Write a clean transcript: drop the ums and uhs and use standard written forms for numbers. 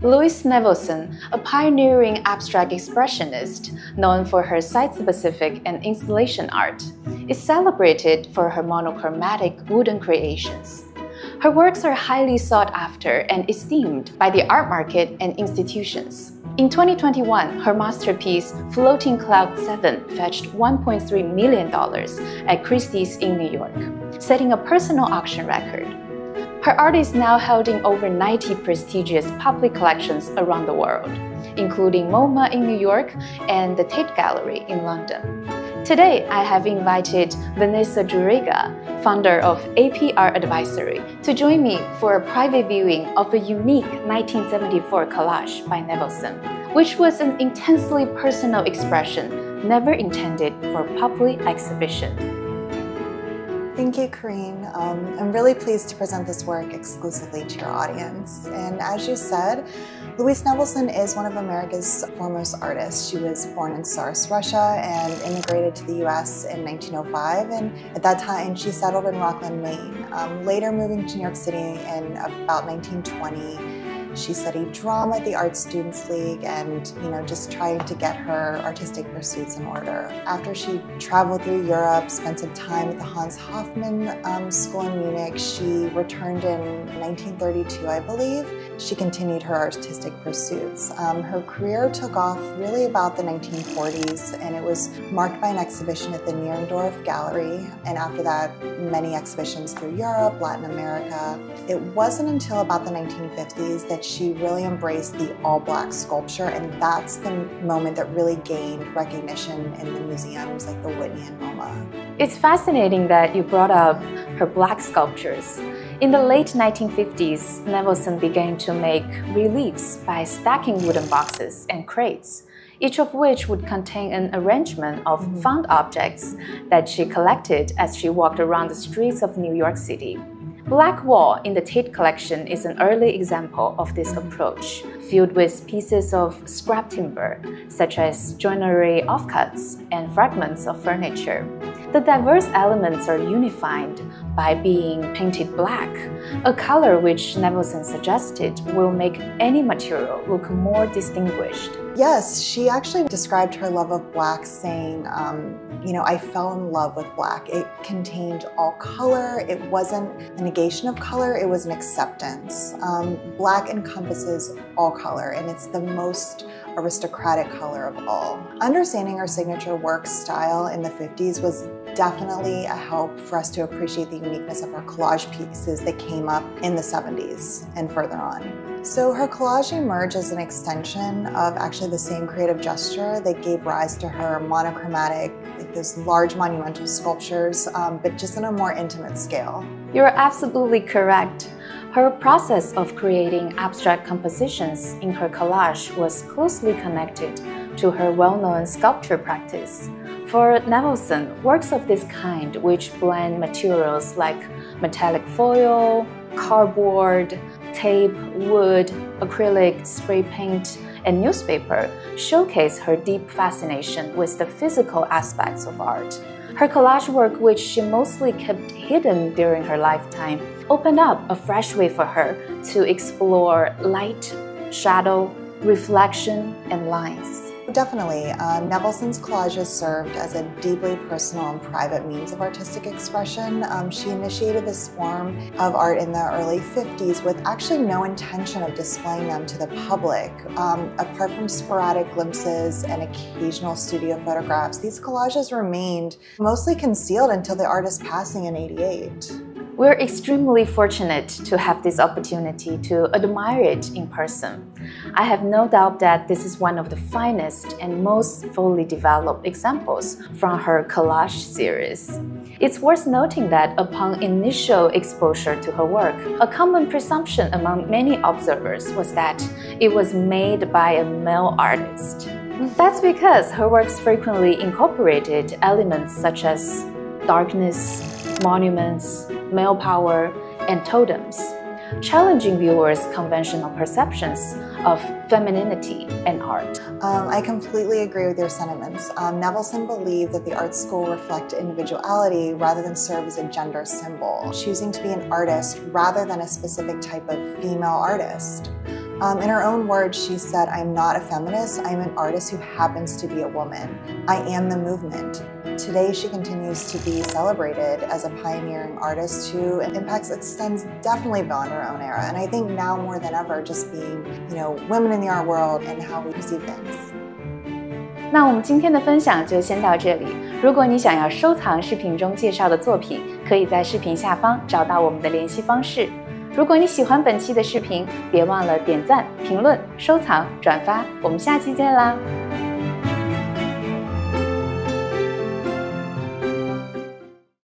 Louise Nevelson, a pioneering abstract expressionist known for her site-specific and installation art, is celebrated for her monochromatic wooden creations. Her works are highly sought after and esteemed by the art market and institutions. In 2021, her masterpiece, Floating Cloud 7, fetched $1.3 million at Christie's in New York, setting a personal auction record. Her art is now held in over 90 prestigious public collections around the world, including MoMA in New York and the Tate Gallery in London. Today, I have invited Vanessa Juriga, founder of ARTRASERVICE, to join me for a private viewing of a unique 1974 collage by Nevelson, which was an intensely personal expression never intended for public exhibition. Thank you, Karine. I'm really pleased to present this work exclusively to your audience. And as you said, Louise Nevelson is one of America's foremost artists. She was born in Tsarist Russia and immigrated to the US in 1905. And at that time, she settled in Rockland, Maine. Later moving to New York City in about 1920. She studied drama at the Art Students League and, just trying to get her artistic pursuits in order. After she traveled through Europe, spent some time at the Hans Hofmann School in Munich, she returned in 1932, I believe. She continued her artistic pursuits. Her career took off really about the 1940s, and it was marked by an exhibition at the Nierendorf Gallery, and after that, many exhibitions through Europe, Latin America. It wasn't until about the 1950s that she really embraced the all-black sculpture, and that's the moment that really gained recognition in the museums like the Whitney and MoMA. It's fascinating that you brought up her black sculptures. In the late 1950s, Nevelson began to make reliefs by stacking wooden boxes and crates, each of which would contain an arrangement of found objects that she collected as she walked around the streets of New York City. Black Wall in the Tate collection is an early example of this approach, filled with pieces of scrap timber, such as joinery offcuts and fragments of furniture. The diverse elements are unified by being painted black, a color which Nevelson suggested will make any material look more distinguished. Yes, she actually described her love of black saying, I fell in love with black. It contained all color. It wasn't a negation of color, it was an acceptance. Black encompasses all color, and it's the most aristocratic color of all. Understanding her signature work style in the 50s was definitely a help for us to appreciate the uniqueness of her collage pieces that came up in the 70s and further on. So her collage emerged as an extension of actually the same creative gesture that gave rise to her monochromatic, those large monumental sculptures, but just on a more intimate scale. You're absolutely correct. Her process of creating abstract compositions in her collage was closely connected to her well-known sculpture practice. For Nevelson, works of this kind, which blend materials like metallic foil, cardboard, tape, wood, acrylic, spray paint, and newspaper, showcase her deep fascination with the physical aspects of art. Her collage work, which she mostly kept hidden during her lifetime, opened up a fresh way for her to explore light, shadow, reflection, and lines. Definitely. Nevelson's collages served as a deeply personal and private means of artistic expression. She initiated this form of art in the early 50s with actually no intention of displaying them to the public. Apart from sporadic glimpses and occasional studio photographs, these collages remained mostly concealed until the artist's passing in '88. We're extremely fortunate to have this opportunity to admire it in person. I have no doubt that this is one of the finest and most fully developed examples from her collage series. It's worth noting that upon initial exposure to her work, a common presumption among many observers was that it was made by a male artist. That's because her works frequently incorporated elements such as darkness, monuments, male power, and totems, challenging viewers' conventional perceptions of femininity and art. I completely agree with your sentiments. Nevelson believed that the art school reflected individuality rather than serve as a gender symbol, choosing to be an artist rather than a specific type of female artist. In her own words, she said, "I'm not a feminist, I'm an artist who happens to be a woman. I am the movement." Today, she continues to be celebrated as a pioneering artist whose impact extends definitely beyond her own era. And I think now more than ever, just being, women in the art world and how we perceive things. 那我们今天的分享就先到这里。如果你想要收藏视频中介绍的作品，可以在视频下方找到我们的联系方式。如果你喜欢本期的视频，别忘了点赞、评论、收藏、转发。我们下期见啦！